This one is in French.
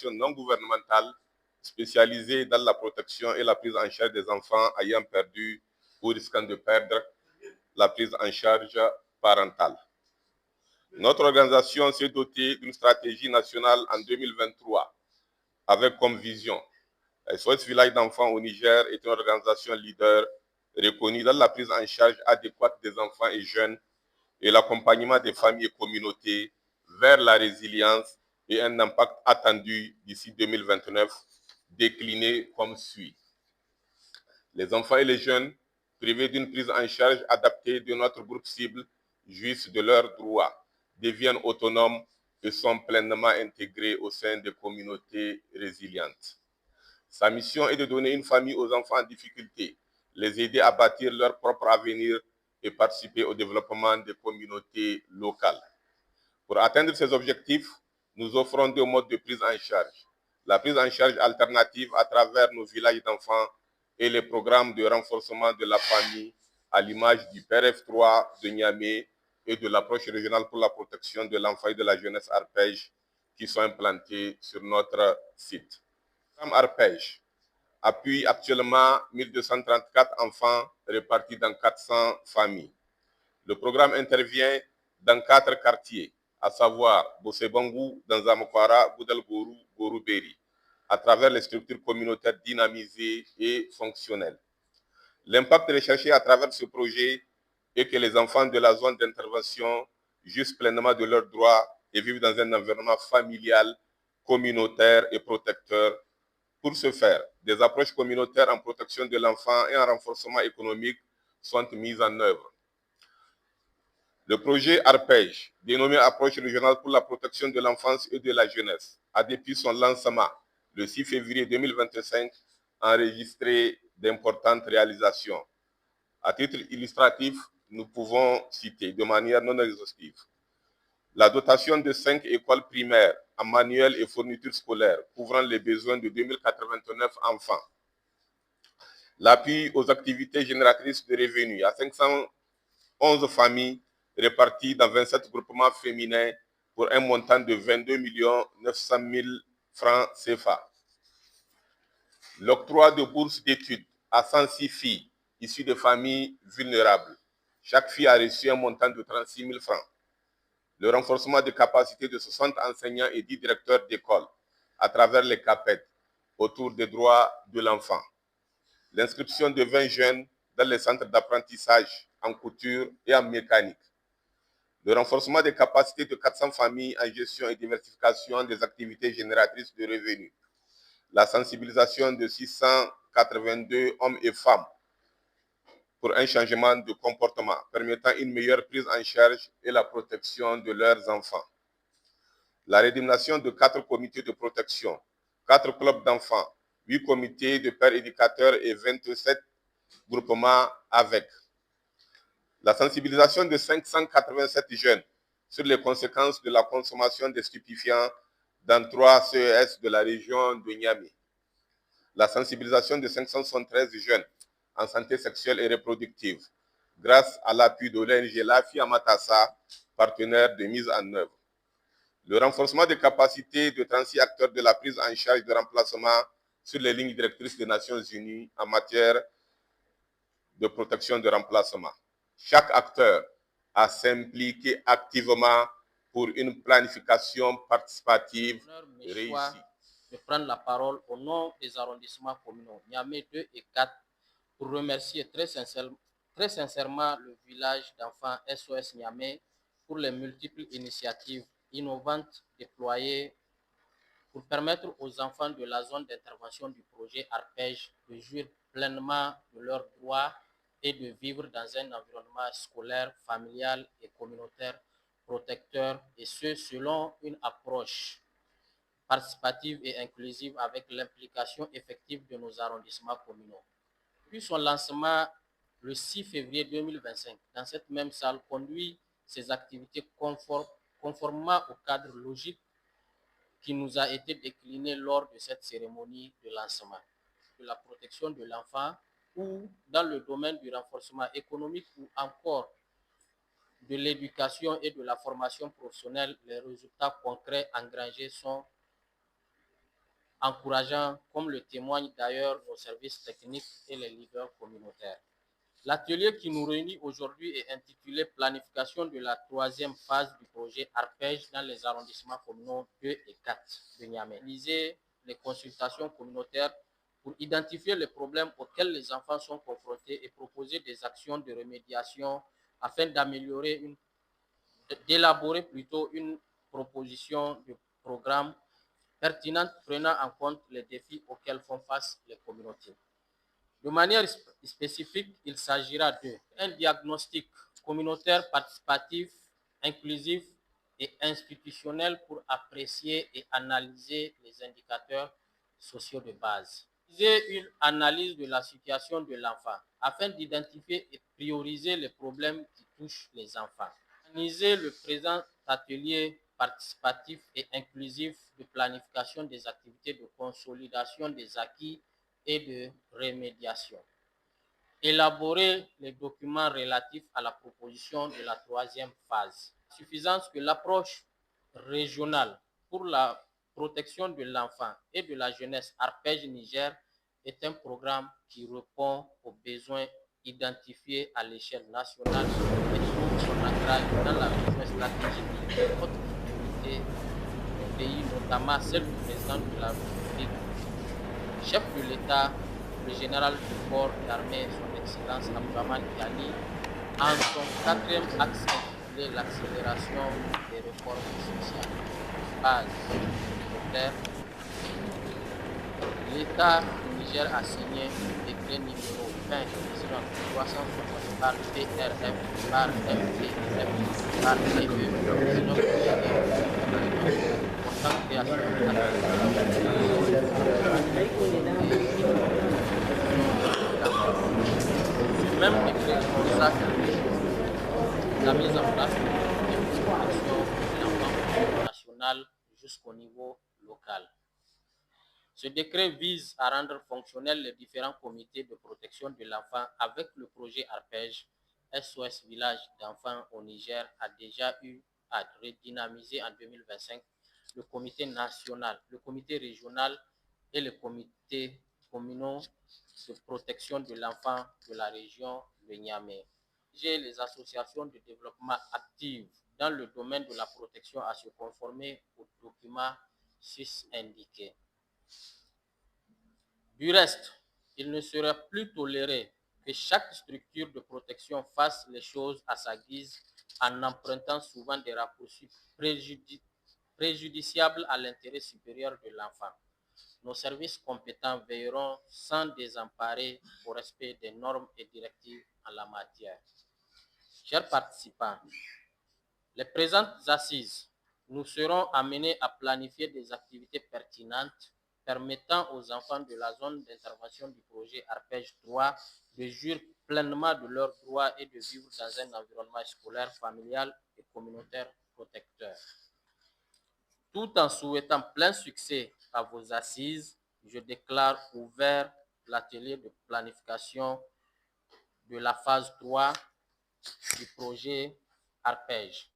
organisation non gouvernementale spécialisée dans la protection et la prise en charge des enfants ayant perdu ou risquant de perdre la prise en charge parentale. Notre organisation s'est dotée d'une stratégie nationale en 2023 avec comme vision SOS Village d'enfants au Niger est une organisation leader reconnue dans la prise en charge adéquate des enfants et jeunes et l'accompagnement des familles et communautés vers la résilience et un impact attendu d'ici 2029, décliné comme suit. Les enfants et les jeunes privés d'une prise en charge adaptée de notre groupe cible jouissent de leurs droits, deviennent autonomes et sont pleinement intégrés au sein des communautés résilientes. Sa mission est de donner une famille aux enfants en difficulté, les aider à bâtir leur propre avenir et participer au développement des communautés locales. Pour atteindre ces objectifs, nous offrons deux modes de prise en charge. La prise en charge alternative à travers nos villages d'enfants et les programmes de renforcement de la famille à l'image du PRF3 de Niamey et de l'approche régionale pour la protection de l'enfant et de la jeunesse Arpège qui sont implantés sur notre site. Le programme Arpège appuie actuellement 1234 enfants répartis dans 400 familles. Le programme intervient dans 4 quartiers, à savoir Bossebangou, Danzamokwara, Goudalgourou, Goruberi, à travers les structures communautaires dynamisées et fonctionnelles. L'impact recherché à travers ce projet est que les enfants de la zone d'intervention jouissent pleinement de leurs droits et vivent dans un environnement familial, communautaire et protecteur. Pour ce faire, des approches communautaires en protection de l'enfant et en renforcement économique sont mises en œuvre. Le projet Arpège, dénommé Approche régionale pour la protection de l'enfance et de la jeunesse, a depuis son lancement le 6 février 2025 enregistré d'importantes réalisations. À titre illustratif, nous pouvons citer de manière non exhaustive la dotation de 5 écoles primaires en manuels et fournitures scolaires couvrant les besoins de 2089 enfants. L'appui aux activités génératrices de revenus à 511 familles réparties dans 27 groupements féminins pour un montant de 22 900 000 francs CFA. L'octroi de bourses d'études à 106 filles issues de familles vulnérables. Chaque fille a reçu un montant de 36 000 francs. Le renforcement des capacités de 60 enseignants et 10 directeurs d'école à travers les CAPET autour des droits de l'enfant. L'inscription de 20 jeunes dans les centres d'apprentissage en couture et en mécanique. Le renforcement des capacités de 400 familles en gestion et diversification des activités génératrices de revenus. La sensibilisation de 682 hommes et femmes pour un changement de comportement permettant une meilleure prise en charge et la protection de leurs enfants. La rédaction de 4 comités de protection, 4 clubs d'enfants, 8 comités de pères éducateurs et 27 groupements avec. La sensibilisation de 587 jeunes sur les conséquences de la consommation des stupéfiants dans 3 CES de la région de Niamey. La sensibilisation de 573 jeunes en santé sexuelle et reproductive grâce à l'appui de l'ONG Lafi Amatassa, partenaire de mise en œuvre. Le renforcement des capacités de 36 acteurs de la prise en charge de remplacement sur les lignes directrices des Nations Unies en matière de protection de remplacement. Chaque acteur a s'impliqué activement pour une planification participative réussie. De prendre la parole au nom des arrondissements communaux Niamey 2 et 4 pour remercier très sincèrement le village d'enfants SOS Niamey pour les multiples initiatives innovantes déployées pour permettre aux enfants de la zone d'intervention du projet Arpège de jouir pleinement de leurs droits et de vivre dans un environnement scolaire, familial et communautaire protecteur, et ce selon une approche participative et inclusive avec l'implication effective de nos arrondissements communaux. Puis son lancement le 6 février 2025 dans cette même salle conduit ces activités conformément au cadre logique qui nous a été décliné lors de cette cérémonie de lancement de la protection de l'enfant ou dans le domaine du renforcement économique ou encore de l'éducation et de la formation professionnelle. Les résultats concrets engrangés sont encourageant, comme le témoignent d'ailleurs nos services techniques et les leaders communautaires. L'atelier qui nous réunit aujourd'hui est intitulé Planification de la troisième phase du projet ARPEJ dans les arrondissements communaux 2 et 4 de Niamey. Réaliser les consultations communautaires pour identifier les problèmes auxquels les enfants sont confrontés et proposer des actions de remédiation afin d'élaborer plutôt une proposition de programme pertinente prenant en compte les défis auxquels font face les communautés. De manière spécifique, il s'agira d'un diagnostic communautaire participatif, inclusif et institutionnel pour apprécier et analyser les indicateurs sociaux de base. Une analyse de la situation de l'enfant afin d'identifier et prioriser les problèmes qui touchent les enfants. Organiser le présent atelier participatif et inclusif de planification des activités de consolidation des acquis et de remédiation. Élaborer les documents relatifs à la proposition de la troisième phase. Suffisance que l'approche régionale pour la protection de l'enfant et de la jeunesse ARPEJ Niger est un programme qui répond aux besoins identifiés à l'échelle nationale et trouve son ancrage dans la vision stratégique de haute sécurité du pays, notamment celle du président de la République, chef de l'État, le général du corps d'armée, son Excellence Abdourahmane Tiani, en son quatrième axe intitulé l'accélération des réformes sociales. Base communautaire. L'État du Niger a signé le décret numéro 20 360 par PRF par MPF par PE portant création ce même décret consacre la mise en place de protection de l'enfant national jusqu'au niveau local. Ce décret vise à rendre fonctionnels les différents comités de protection de l'enfant avec le projet ARPEJ. SOS Village d'enfants au Niger a déjà eu à redynamiser en 2025 le comité national, le comité régional et le comité communaux de protection de l'enfant de la région de Niamey. J'ai les associations de développement actives dans le domaine de la protection à se conformer aux documents sus-indiqués. Du reste, il ne serait plus toléré que chaque structure de protection fasse les choses à sa guise en empruntant souvent des raccourcis préjudiciables à l'intérêt supérieur de l'enfant. Nos services compétents veilleront sans désemparer au respect des normes et directives en la matière. Chers participants, les présentes assises nous seront amenés à planifier des activités pertinentes permettant aux enfants de la zone d'intervention du projet ARPEJ 3 de jouir pleinement de leurs droits et de vivre dans un environnement scolaire, familial et communautaire protecteur. Tout en souhaitant plein succès à vos assises, je déclare ouvert l'atelier de planification de la phase 3 du projet ARPEJ.